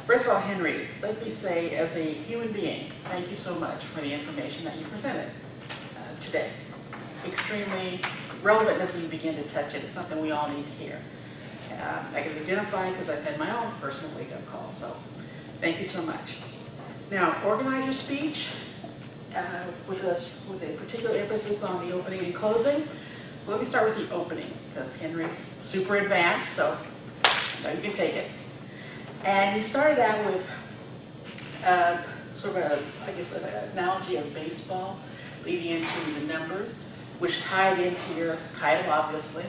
First of all, Henry, let me say, as a human being, thank you so much for the information that you presented today. Extremely relevant as we begin to touch it. It's something we all need to hear. I can identify because I've had my own personal wake-up call, so thank you so much. Now, organize your speech with a particular emphasis on the opening and closing. So let me start with the opening, because Henry's super advanced, so you can take it. And he started out with sort of an analogy of baseball, leading into the numbers, which tied into your title, obviously.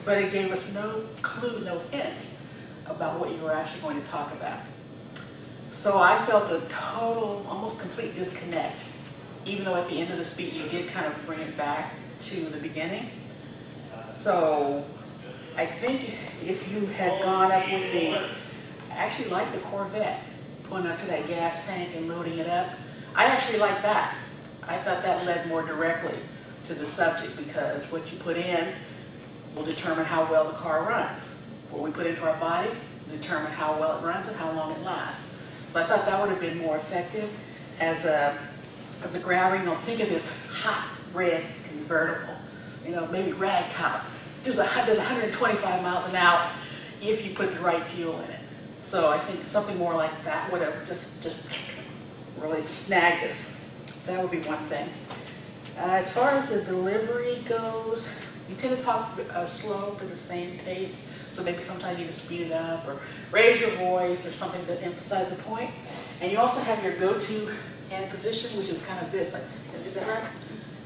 But it gave us no clue, no hint about what you were actually going to talk about. So I felt a total, almost complete disconnect, even though at the end of the speech you did kind of bring it back to the beginning. So I think if you had gone up with I actually like the Corvette, pulling up to that gas tank and loading it up. I actually like that. I thought that led more directly to the subject, because what you put in will determine how well the car runs. What we put into our body will determine how well it runs and how long it lasts. So I thought that would have been more effective as a grabber. You know, think of this hot red convertible, you know, maybe ragtop. Does 125 miles an hour if you put the right fuel in it. So I think something more like that would have just really snagged us. So that would be one thing. As far as the delivery goes, you tend to talk slow but the same pace. So maybe sometimes you can speed it up or raise your voice or something to emphasize a point. And you also have your go-to hand position, which is kind of this. Like, is that right?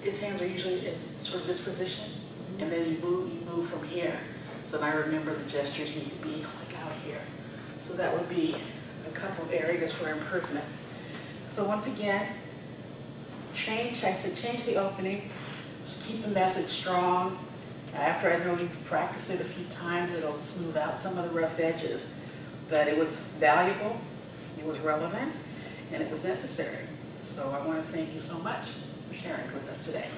His hands are usually in sort of this position, and then you move from here. So now remember the gestures need to be like out here. So that would be a couple of areas for improvement. So once again, change the opening, keep the message strong. After I know you've practiced it a few times, it'll smooth out some of the rough edges. But it was valuable, it was relevant, and it was necessary. So I want to thank you so much for sharing with us today.